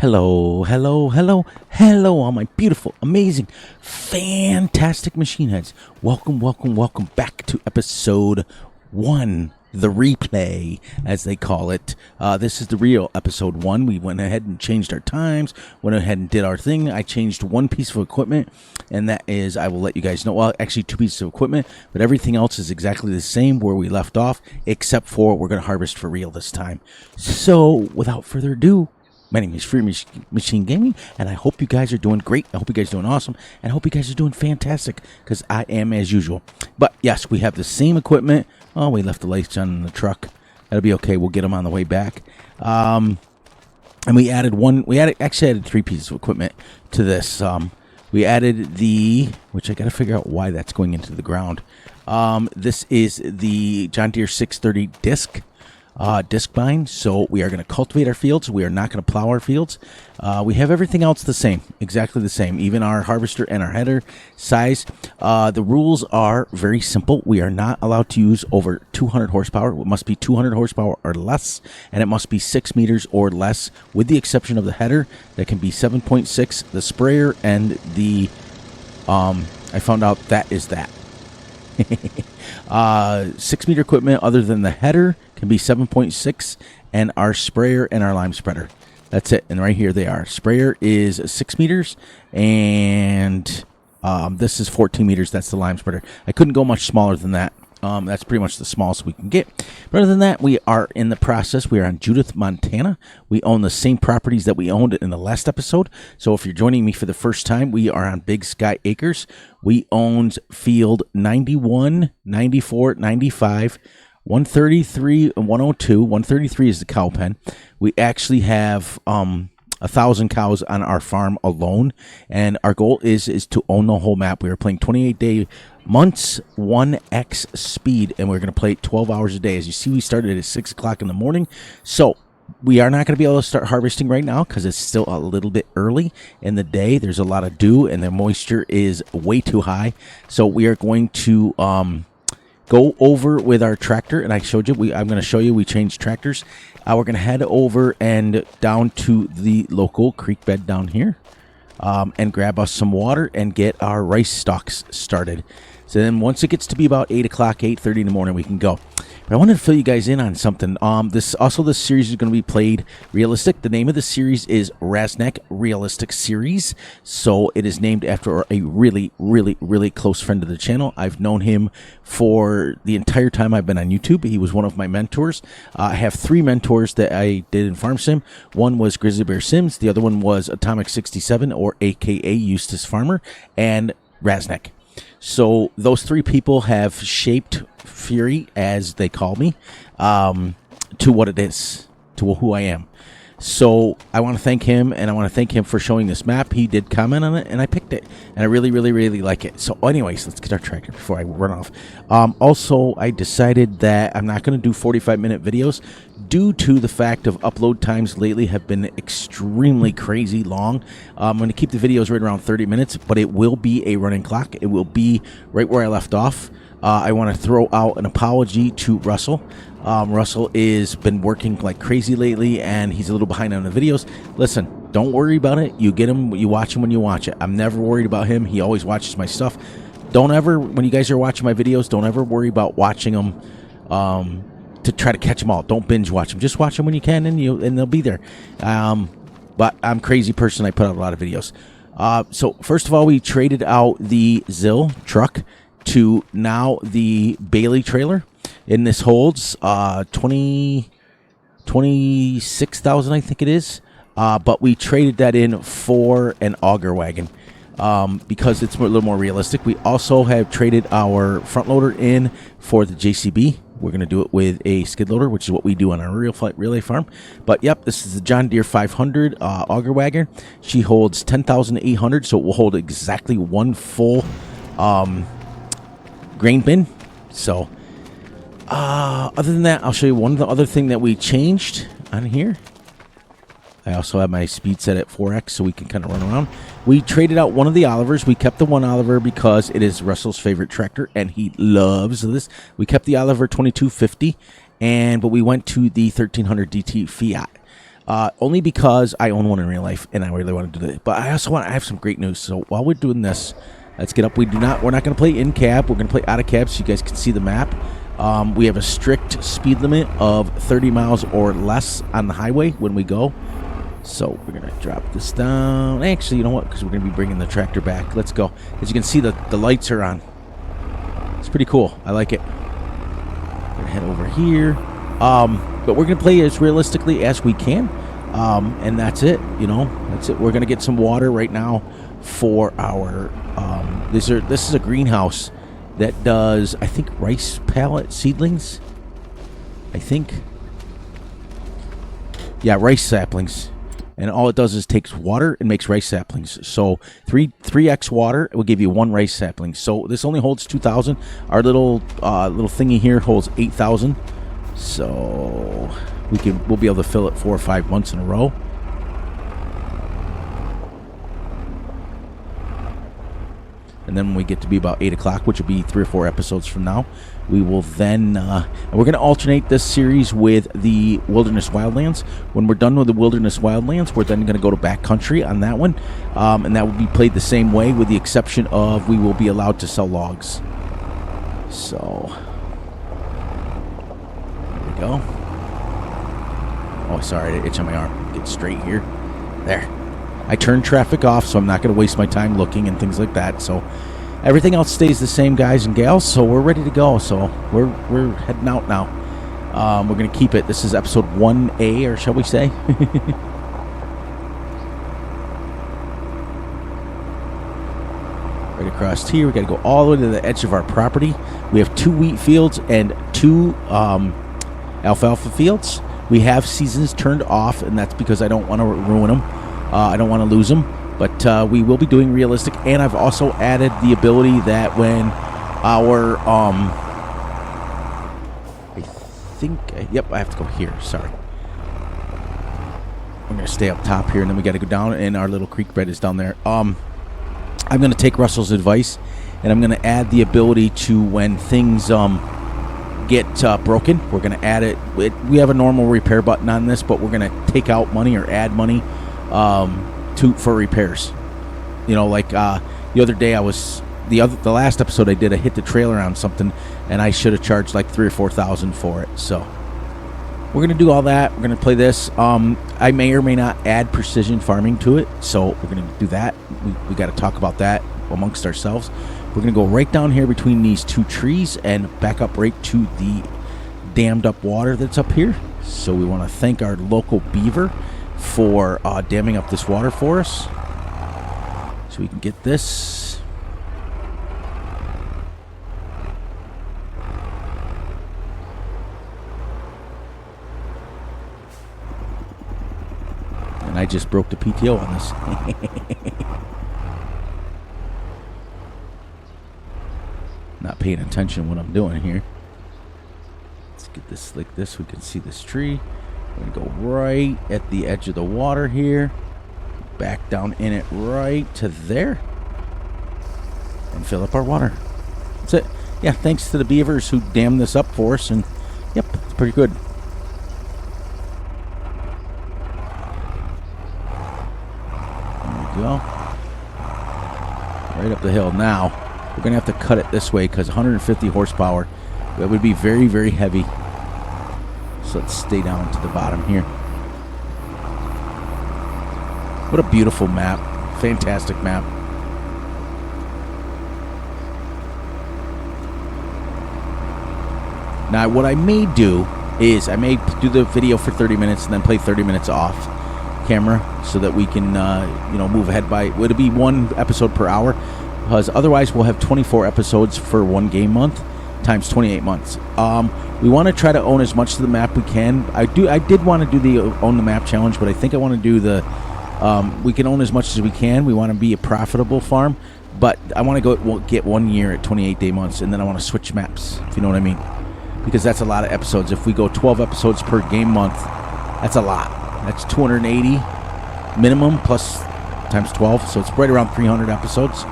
Hello, hello, hello, hello, all my beautiful, amazing, fantastic machine heads. Welcome, welcome, welcome back to episode 1, the replay, as they call it. This is the real episode 1. We went ahead and changed our times, went ahead and did our thing. I changed one piece of equipment, and that is, I will let you guys know, well, actually 2 pieces of equipment, but everything else is exactly the same where we left off, except for we're going to harvest for real this time. So, without further ado, my name is Free Machine Gaming, and I hope you guys are doing great. I hope you guys are doing awesome, and I hope you guys are doing fantastic, because I am as usual. But yes, we have the same equipment. Oh, we left the lights on in the truck. That'll be okay. We'll get them on the way back. And we added actually added 3 pieces of equipment to this. We added which I got to figure out why that's going into the ground. This is the John Deere 630 disc bind. So we are going to cultivate our fields. We are not going to plow our fields. We have everything else the same, exactly the same, even our harvester and our header size. The rules are very simple. We are not allowed to use over 200 horsepower. It must be 200 horsepower or less, and it must be 6 meters or less, with the exception of the header that can be 7.6, the sprayer, and the I found out that is that 6 meter equipment other than the header can be 7.6, and our sprayer and our lime spreader. That's it. And right here they are. Sprayer is 6 meters, and this is 14 meters. That's the lime spreader. I couldn't go much smaller than that. That's pretty much the smallest we can get. But other than that, we are in the process. We are on Judith, Montana. We own the same properties that we owned in the last episode. So if you're joining me for the first time, we are on Big Sky Acres. We owned field 91, 94, 95, 133, and 102. 133 is the cow pen. We actually have 1,000 cows on our farm alone, and our goal is to own the whole map. We are playing 28-day months, 1x speed, and we're going to play 12 hours a day. As you see, we started at 6 o'clock in the morning, so we are not going to be able to start harvesting right now because it's still a little bit early in the day. There's a lot of dew, and the moisture is way too high, so we are going to go over with our tractor, and I showed you. I'm going to show you. We changed tractors. We're going to head over and down to the local creek bed down here, and grab us some water and get our rice stalks started. So then, once it gets to be about 8 o'clock, 8:30 in the morning, we can go. But I wanted to fill you guys in on something. This series is going to be played realistic. The name of the series is Raznac Realistic Series. So it is named after a really, really, really close friend of the channel. I've known him for the entire time I've been on YouTube. He was one of my mentors. I have 3 mentors that I did in Farm Sim. One was Grizzly Bear Sims. The other one was Atomic 67, or AKA Eustace Farmer, and Raznac. So those 3 people have shaped Fury, as they call me, to what it is, to who I am. So I want to thank him, and I want to thank him for showing this map. He did comment on it, and I picked it, and I really, really, really like it. So anyways, let's get our tractor before I run off. Also, I decided that I'm not going to do 45-minute videos due to the fact of upload times lately have been extremely crazy long. I'm going to keep the videos right around 30 minutes, but it will be a running clock. It will be right where I left off. I want to throw out an apology to Russell. Russell has been working like crazy lately, and he's a little behind on the videos. Listen, don't worry about it. You get him, you watch him when you watch it. I'm never worried about him. He always watches my stuff. Don't ever, when you guys are watching my videos, don't ever worry about watching them to try to catch them all. Don't binge watch them. Just watch them when you can, and they'll be there. But I'm a crazy person. I put out a lot of videos. So first of all, we traded out the Zill truck to now the Bailey trailer. And this holds 26,000, I think it is. But we traded that in for an auger wagon because it's a little more realistic. We also have traded our front loader in for the JCB. We're going to do it with a skid loader, which is what we do on our relay farm. But yep, this is the John Deere 500 auger wagon. She holds 10,800, so it will hold exactly 1 full grain bin. So other than that, I'll show you one of the other thing that we changed on here. I also have my speed set at 4x so we can kind of run around. We traded out one of the Olivers. We kept the one Oliver because it is Russell's favorite tractor and he loves this. We kept the Oliver 2250, but we went to the 1300 DT Fiat. only because I own one in real life and I really want to do that. But I have some great news. So while we're doing this, let's get up. We're not going to play in cab. We're going to play out of cab so you guys can see the map. We have a strict speed limit of 30 miles or less on the highway when we go. So we're going to drop this down. Actually, you know what? Because we're going to be bringing the tractor back. Let's go. As you can see, the lights are on. It's pretty cool. I like it. We're going to head over here. But we're going to play as realistically as we can. And that's it. You know, that's it. We're going to get some water right now for our... This is a greenhouse that does, I think, rice pallet seedlings. I think. Yeah, rice saplings. And all it does is takes water and makes rice saplings. So 3x water will give you 1 rice sapling. So this only holds 2,000. Our little thingy here holds 8,000. So we'll be able to fill it 4 or 5 months in a row. And then when we get to be about 8 o'clock, which will be 3 or 4 episodes from now, we will then... and we're going to alternate this series with the Wilderness Wildlands. When we're done with the Wilderness Wildlands, we're then going to go to Backcountry on that one. And that will be played the same way, with the exception of we will be allowed to sell logs. So... there we go. Oh, sorry, I itch on my arm. Get straight here. There. I turned traffic off, so I'm not going to waste my time looking and things like that. So everything else stays the same, guys and gals. So we're ready to go. So we're heading out now. We're going to keep it. This is episode 1A, or shall we say? Right across here. We got to go all the way to the edge of our property. We have 2 wheat fields and 2 alfalfa fields. We have seasons turned off, and that's because I don't want to ruin them. I don't want to lose them, but we will be doing realistic, and I've also added the ability that when our, yep, I have to go here, sorry. I'm going to stay up top here, and then we got to go down, and our little creek bed is down there. I'm going to take Russell's advice, and I'm going to add the ability to, when things get broken, we're going to add it. We have a normal repair button on this, but we're going to take out money or add money for repairs. You know, like the other day the last episode I did, I hit the trailer on something and I should have charged like $3,000 or $4,000 for it. So we're gonna do all that. We're gonna play this. I may or may not add precision farming to it, so we're gonna do that. We got to talk about that amongst ourselves. We're gonna go right down here between these 2 trees and back up right to the dammed up water that's up here. So we want to thank our local beaver for damming up this water for us, so we can get this. And I just broke the PTO on this. Not paying attention to what I'm doing here. Let's get this like this. We can see this tree. We're going to go right at the edge of the water here. Back down in it right to there. And fill up our water. That's it. Yeah, thanks to the beavers who dammed this up for us. And, yep, it's pretty good. There we go. Right up the hill. Now, we're going to have to cut it this way because 150 horsepower. That would be very, very heavy. So let's stay down to the bottom here. What a beautiful map. Fantastic map. Now, what I may do is I may do the video for 30 minutes and then play 30 minutes off camera so that we can, move ahead by... Would it be 1 episode per hour? Because otherwise we'll have 24 episodes for 1 game month times 28 months. We want to try to own as much of the map we can. I did want to do the own the map challenge, but I think I want to do the we can own as much as we can. We want to be a profitable farm, but I want to get 1 year at 28-day months, and then I want to switch maps, if you know what I mean, because that's a lot of episodes. If we go 12 episodes per game month, that's a lot. That's 280 minimum plus times 12, so it's right around 300 episodes.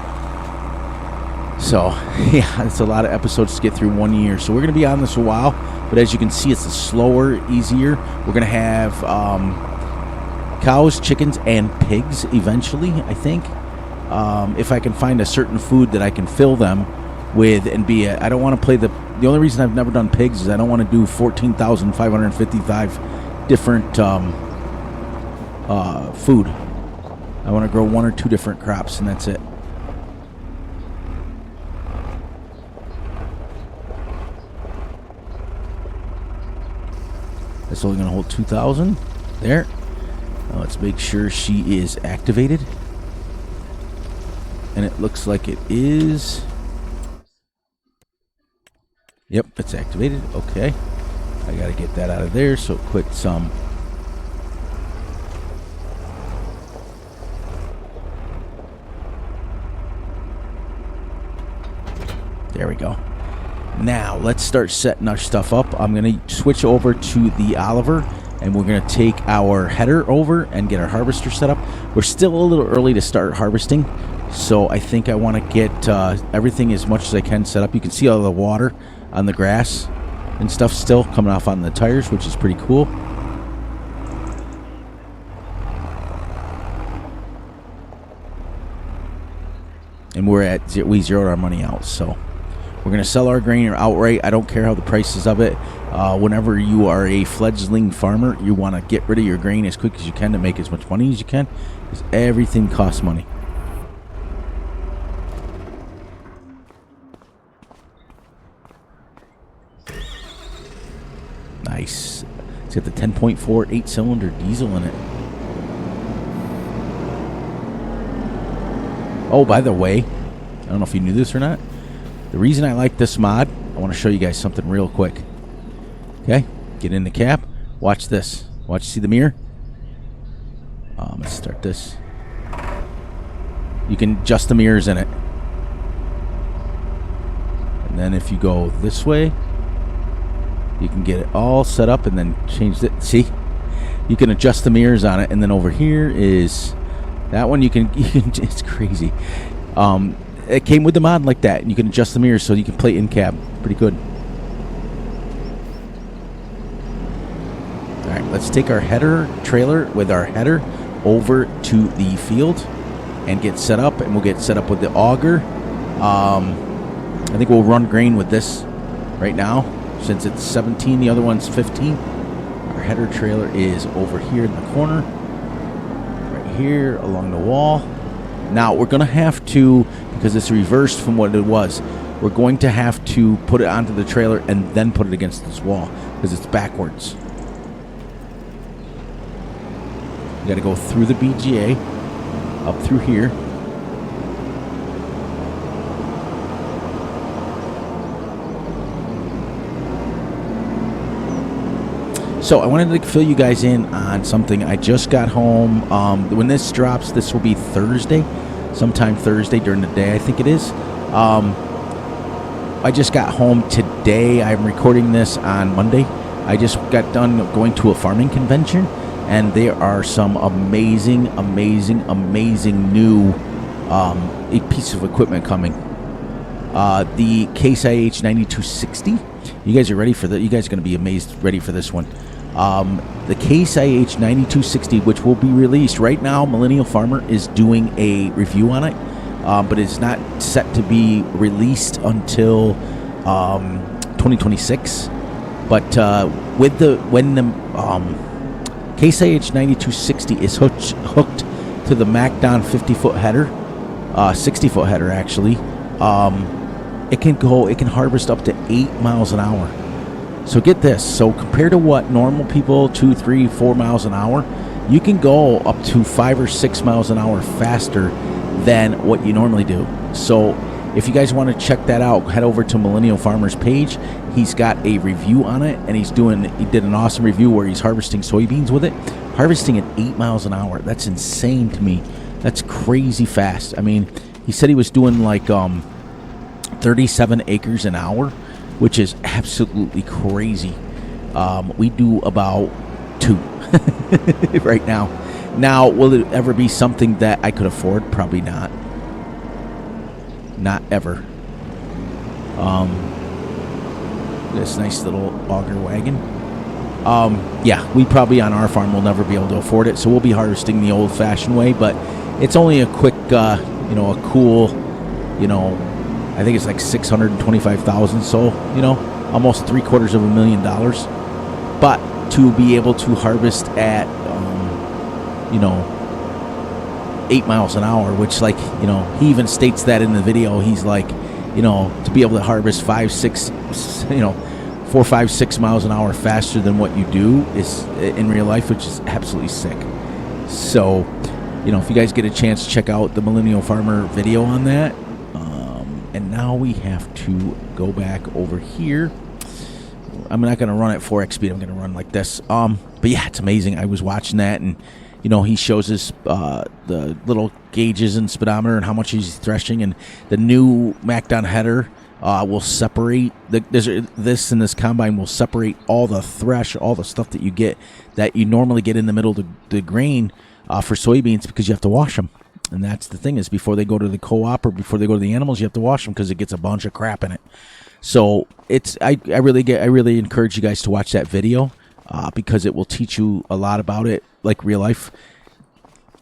So, yeah, it's a lot of episodes to get through 1 year. So we're going to be on this a while, but as you can see, it's a slower, easier. We're going to have cows, chickens, and pigs eventually, I think. If I can find a certain food that I can fill them with and be I don't want to play the only reason I've never done pigs is I don't want to do 14,555 different food. I want to grow 1 or 2 different crops, and that's it. That's only going to hold 2,000. There. Now let's make sure she is activated. And it looks like it is. Yep, it's activated. Okay. I got to get that out of there, so quit some. There we go. Now, let's start setting our stuff up. I'm going to switch over to the Oliver, and we're going to take our header over and get our harvester set up. We're still a little early to start harvesting, so I think I want to get everything as much as I can set up. You can see all the water on the grass and stuff still coming off on the tires, which is pretty cool. And we zeroed our money out, so we're going to sell our grain outright. I don't care how the prices of it. Whenever you are a fledgling farmer, you want to get rid of your grain as quick as you can to make as much money as you can, because everything costs money. Nice. It's got the 10.4 8-cylinder diesel in it. Oh, by the way, I don't know if you knew this or not. The reason I like this mod, I want to show you guys something real quick. Okay, get in the cab. Watch this. See the mirror? Let's start this. You can adjust the mirrors in it. And then if you go this way, you can get it all set up and then change it. See? You can adjust the mirrors on it, and then over here is that one. You can it's crazy. It came with the mod like that, and you can adjust the mirrors so you can play in cab. Pretty good. All right, let's take our header trailer with our header over to the field and get set up, and we'll get set up with the auger. I think we'll run grain with this right now since it's 17. The other one's 15. Our header trailer is over here in the corner, right here along the wall. Now we're going to have to, because it's reversed from what it was, we're going to have to put it onto the trailer and then put it against this wall because it's backwards. You got to go through the BGA, up through here. So I wanted to fill you guys in on something. I just got home. When this drops, this will be Thursday, sometime Thursday during the day, I think it is. I just got home today. I'm recording this on Monday. I just got done going to a farming convention, and there are some amazing new a piece of equipment coming. The Case IH 9260. You guys are ready for that? You guys are going to be amazed, ready for this one. The Case IH 9260, which will be released right now. Millennial Farmer is doing a review on it, but it's not set to be released until 2026. But when the Case IH 9260 is hooked to the MacDon 50-foot header, 60-foot header actually, it can harvest up to 8 miles an hour. So get this. So compared to what normal people, 2, 3, 4 miles an hour, you can go up to 5 or 6 miles an hour faster than what you normally do. So if you guys want to check that out, head over to Millennial Farmer's page. He's got a review on it, and he did an awesome review where he's harvesting soybeans with it, harvesting at 8 miles an hour. That's insane to me. That's crazy fast. I mean, he said he was doing like 37 acres an hour, which is absolutely crazy. We do about 2 right now. Now, will it ever be something that I could afford? Probably not. Not ever. This nice little auger wagon. Yeah, we probably on our farm will never be able to afford it, so we'll be harvesting the old-fashioned way. But it's only a quick, a cool, I think it's like 625,000. So almost $750,000. But to be able to harvest at 8 miles an hour, which he even states that in the video. He's like, to be able to harvest 4, 5, 6 miles an hour faster than what you do is in real life, which is absolutely sick. So, if you guys get a chance, check out the Millennial Farmer video on that. And now we have to go back over here. I'm not going to run at 4x speed. I'm going to run like this. But yeah, it's amazing. I was watching that, and he shows us the little gauges and speedometer and how much he's threshing, and the new MacDon header will separate this and this combine will separate all the thresh, all the stuff that you get that you normally get in the middle of the grain for soybeans, because you have to wash them. And that's the thing, is before they go to the co-op or before they go to the animals, you have to wash them because it gets a bunch of crap in it. So I really encourage you guys to watch that video because it will teach you a lot about it, like real life.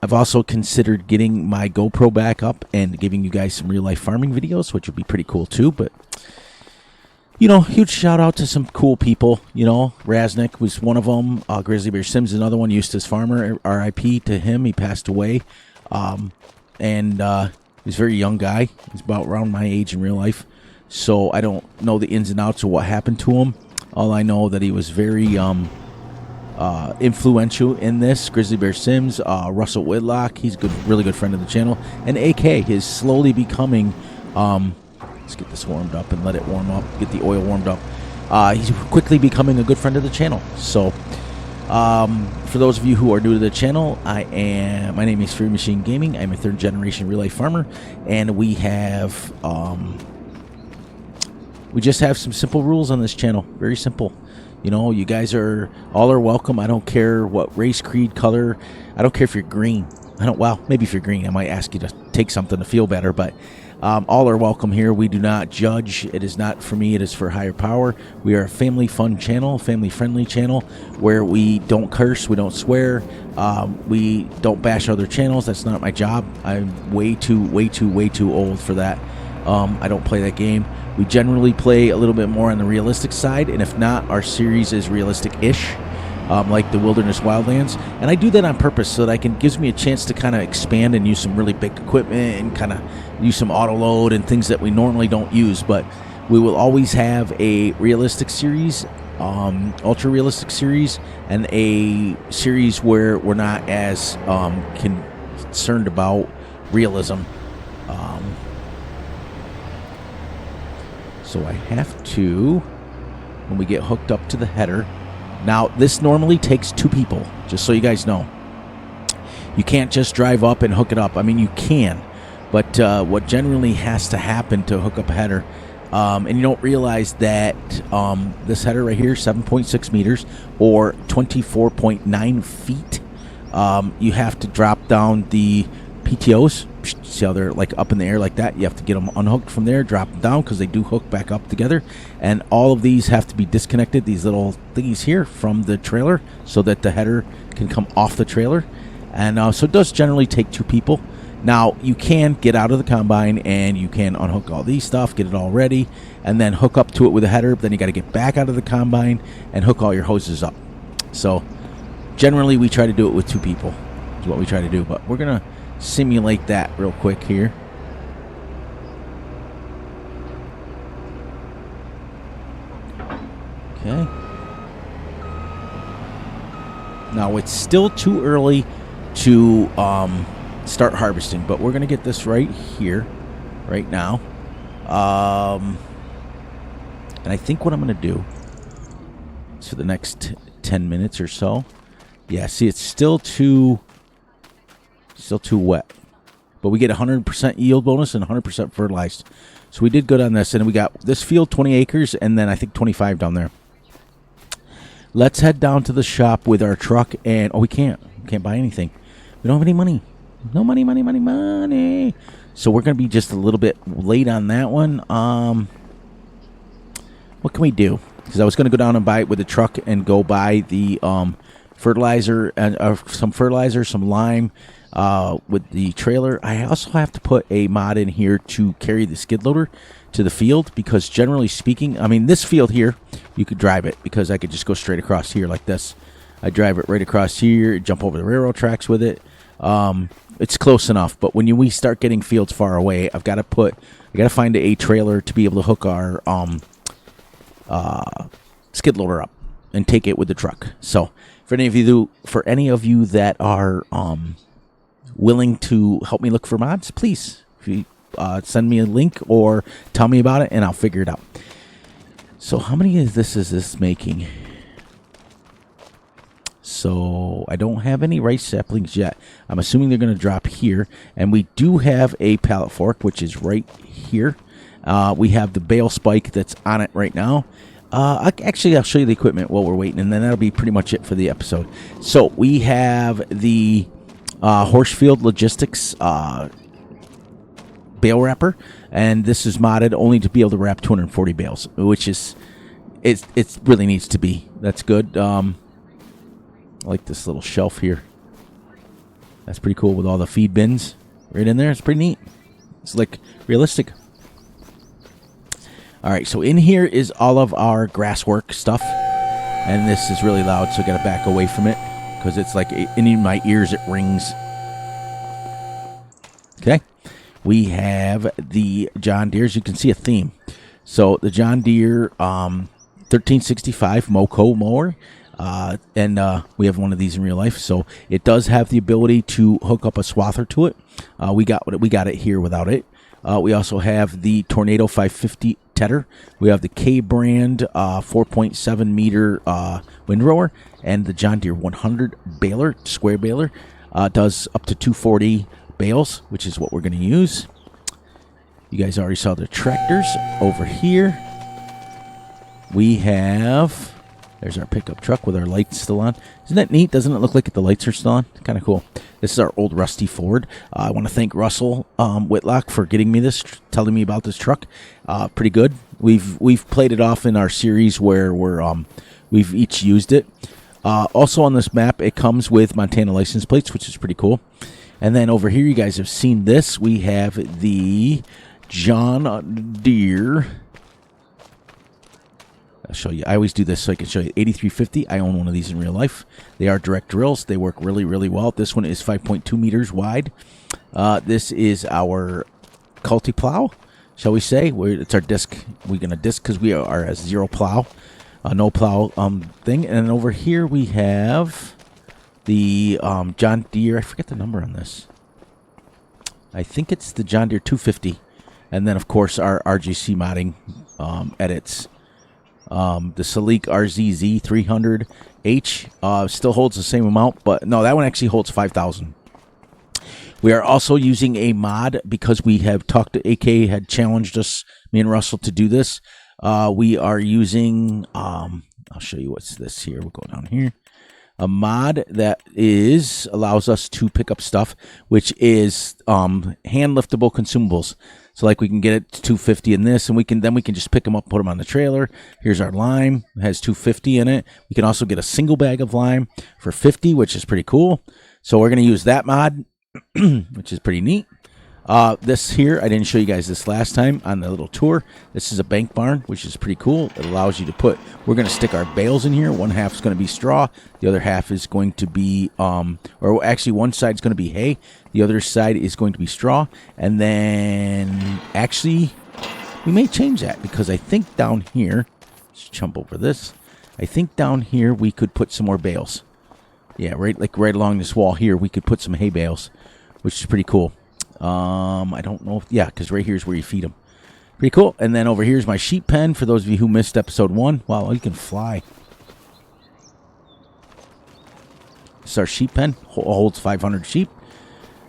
I've also considered getting my GoPro back up and giving you guys some real life farming videos, which would be pretty cool too. But huge shout out to some cool people. Raznac was one of them. Grizzly Bear Sims, another one. Eustace Farmer, R.I.P. to him. He passed away. He's a very young guy. He's about around my age in real life. So I don't know the ins and outs of what happened to him. All I know that he was very influential in this. Grizzly Bear Sims, Russell Whitlock, he's a really good friend of the channel. And AK is slowly becoming, let's get this warmed up and let it warm up, get the oil warmed up. He's quickly becoming a good friend of the channel. So for those of you who are new to the channel, my name is Free Machine Gaming. I'm a 3rd generation real life farmer, and we just have some simple rules on this channel. Very simple. You guys are welcome. I don't care what race, creed, color. I don't care if you're green. Well, maybe if you're green, I might ask you to take something to feel better, but all are welcome here. We do not judge. It is not for me. It is for higher power. We are a family fun channel, family friendly channel, where we don't curse, we don't swear, we don't bash other channels. That's not my job. I'm way too old for that. I don't play that game. We generally play a little bit more on the realistic side, and if not, our series is realistic-ish, like the Wilderness Wildlands. And I do that on purpose so that gives me a chance to kind of expand and use some really big equipment and kind of use some auto load and things that we normally don't use. But we will always have a realistic series, ultra realistic series, and a series where we're not as concerned about realism. So I have to, when we get hooked up to the header. Now, this normally takes 2 people, just so you guys know. You can't just drive up and hook it up. I mean, you can, but what generally has to happen to hook up a header, and you don't realize that this header right here, 7.6 meters or 24.9 feet, you have to drop down the PTOs. See how they're like up in the air like that? You have to get them unhooked from there, drop them down, because they do hook back up together. And all of these have to be disconnected, these little thingies here, from the trailer, so that the header can come off the trailer. And so it does generally take 2 people. Now, you can get out of the combine and you can unhook all these stuff, get it all ready, and then hook up to it with a header. But then you got to get back out of the combine and hook all your hoses up. So generally we try to do it with 2 people is what we try to do. But we're going to simulate that real quick here. Okay. Now, it's still too early to start harvesting, but we're going to get this right here, right now. And I think what I'm going to do is for the next 10 minutes or so. Yeah, see, it's still too wet. But we get 100% yield bonus and 100% fertilized. So we did good on this. And we got this field, 20 acres, and then I think 25 down there. Let's head down to the shop with our truck. And, we can't buy anything. We don't have any money. No money. So we're going to be just a little bit late on that one. What can we do? because I was going to go down and buy it with the truck and go buy the fertilizer and some fertilizer, some lime with the trailer. I also have to put a mod in here to carry the skid loader to the field, because generally speaking, I mean, this field here, you could drive it because I could just go straight across here like this. I drive it right across here, jump over the railroad tracks with it. It's close enough, but when we start getting fields far away, I got to find a trailer to be able to hook our skid loader up and take it with the truck. So for any of you that are willing to help me look for mods, please send me a link or tell me about it, and I'll figure it out. So how many is this making? So I don't have any rice saplings yet. I'm assuming they're going to drop here. And we do have a pallet fork, which is right here. We have the bale spike that's on it right now. I'll show you the equipment while we're waiting, and then that'll be pretty much it for the episode. So we have the Horsefield Logistics bale wrapper, and this is modded only to be able to wrap 240 bales, which is it really needs to be. That's good. I like this little shelf here. That's pretty cool with all the feed bins right in there. It's pretty neat. It's like realistic. All right, so in here is all of our grass work stuff, and this is really loud, so I got to back away from it because it's like in my ears it rings. Okay, we have the John Deere's. You can see a theme. So the John Deere 1365 Moco mower. And we have one of these in real life, so it does have the ability to hook up a swather to it. We got it here without it. We also have the Tornado 550 tedder. We have the K brand 4.7 meter windrower, and the John Deere 100 baler, square baler, does up to 240 bales, which is what we're going to use. You guys already saw the tractors over here. We have. There's our pickup truck with our lights still on. Isn't that neat? Doesn't it look like the lights are still on? Kind of cool. This is our old rusty Ford. I want to thank Russell Whitlock for getting me this, telling me about this truck. Pretty good. We've played it off in our series where we've each used it. Also on this map, it comes with Montana license plates, which is pretty cool. And then over here, you guys have seen this. We have the John Deere. I'll show you. I always do this so I can show you. 8350. I own one of these in real life. They are direct drills. They work really, really well. This one is 5.2 meters wide. This is our Culti plow, shall we say? It's our disc. We're going to disc because we are a zero plow, no plow thing. And over here we have the John Deere. I forget the number on this. I think it's the John Deere 250. And then, of course, our RGC modding edits. The Salik RZZ 300H still holds the same amount, but no, that one actually holds 5,000. We are also using a mod because we have talked to AK, had challenged us, me and Russell, to do this. We are using, I'll show you what's this here. We'll go down here. A mod that allows us to pick up stuff, which is hand liftable consumables. So like we can get it to 250 in this, and we can just pick them up, put them on the trailer. Here's our lime. It has 250 in it. We can also get a single bag of lime for 50, which is pretty cool. So we're going to use that mod, which is pretty neat. This here, I didn't show you guys this last time on the little tour. This is a bank barn, which is pretty cool. It allows you to we're going to stick our bales in here. One half is going to be straw. The other half is going to be, or actually one side is going to be hay. The other side is going to be straw. And then, actually, we may change that because I think down here, let's jump over this. I think down here we could put some more bales. Yeah, right along this wall here, we could put some hay bales, which is pretty cool. I don't know if, because right here is where you feed them. Pretty cool. And then over here is my sheep pen for those of you who missed episode 1. Wow, you can fly. This is our sheep pen. Holds 500 sheep.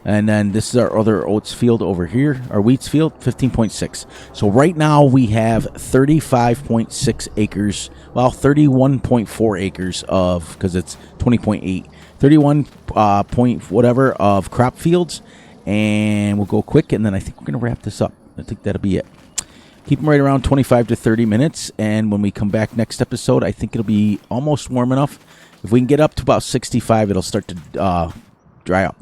And then this is our other oats field over here, our wheats field, 15.6. So right now we have 35.6 acres, well, 31.4 acres of, because it's 20.8, 31 point whatever of crop fields. And we'll go quick, and then I think we're going to wrap this up. I think that'll be it. Keep them right around 25 to 30 minutes. And when we come back next episode, I think it'll be almost warm enough. If we can get up to about 65, it'll start to dry up.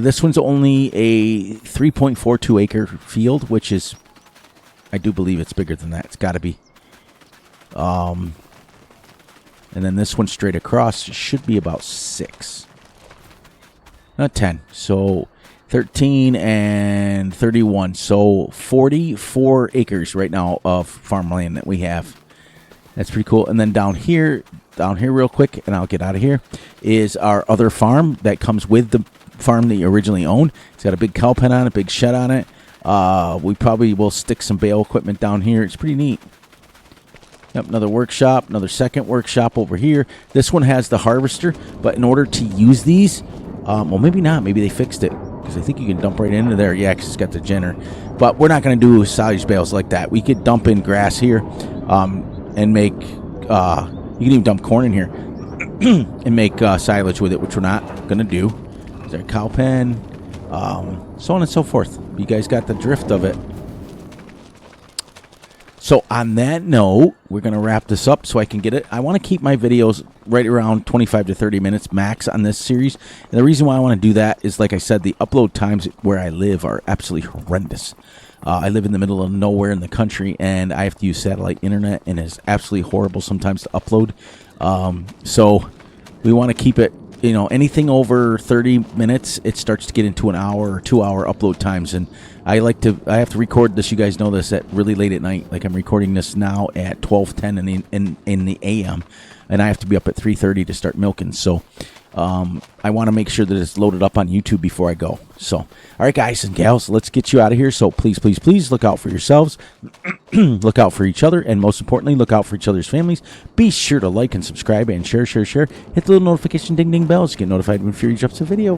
This one's only a 3.42 acre field, which is, I do believe it's bigger than that. It's got to be. And then this one straight across should be about 6. Not 10. So 13 and 31. So 44 acres right now of farmland that we have. That's pretty cool. And then down here real quick, and I'll get out of here, is our other farm that comes with the farm that you originally owned. It's got a big cow pen on it, big shed on it. We probably will stick some bale equipment down here. It's pretty neat. Yep, another workshop, another second workshop over here. This one has the harvester, but in order to use these, well, maybe not. Maybe they fixed it, because I think you can dump right into there. Yeah, because it's got the genner. But we're not going to do silage bales like that. We could dump in grass here and make, you can even dump corn in here and make silage with it, which we're not going to do. There's our cow pen, so on and so forth. You guys got the drift of it. So on that note, we're going to wrap this up so I can get it. I want to keep my videos right around 25 to 30 minutes max on this series. And the reason why I want to do that is, like I said, the upload times where I live are absolutely horrendous. I live in the middle of nowhere in the country, and I have to use satellite internet, and it's absolutely horrible sometimes to upload. So we want to keep it, anything over 30 minutes, it starts to get into an hour or 2 hour upload times. And I have to record this, you guys know this, at really late at night. Like, I'm recording this now at 12:10 in the AM, and I have to be up at 3:30 to start milking. So I want to make sure that it's loaded up on YouTube before I go. So, all right, guys and gals, let's get you out of here. So please, please, please look out for yourselves, look out for each other, and most importantly, look out for each other's families. Be sure to like and subscribe and share. Hit the little notification ding bells to get notified when Fury drops a video.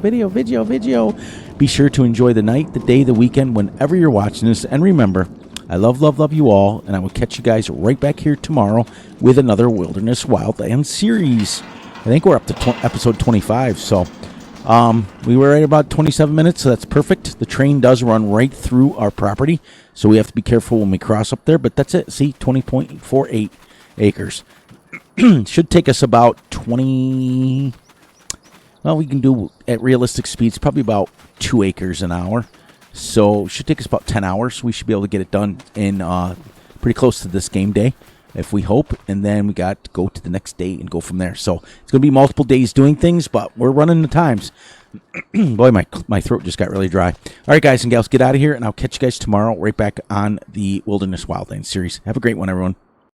Be sure to enjoy the night, the day, the weekend, whenever you're watching this. And remember, I love you all, and I will catch you guys right back here tomorrow with another Wilderness Wildlands series. I think we're up to episode 25, so we were at about 27 minutes, so that's perfect. The train does run right through our property, so we have to be careful when we cross up there, but that's it. See, 20.48 acres. Should take us about 20, well, we can do at realistic speeds probably about 2 acres an hour, so it should take us about 10 hours. We should be able to get it done in pretty close to this game day, if we hope, and then we got to go to the next day and go from there. So it's going to be multiple days doing things, but we're running the times. Boy, my throat just got really dry. All right, guys and gals, get out of here, and I'll catch you guys tomorrow right back on the Wilderness Wildlands series. Have a great one, everyone.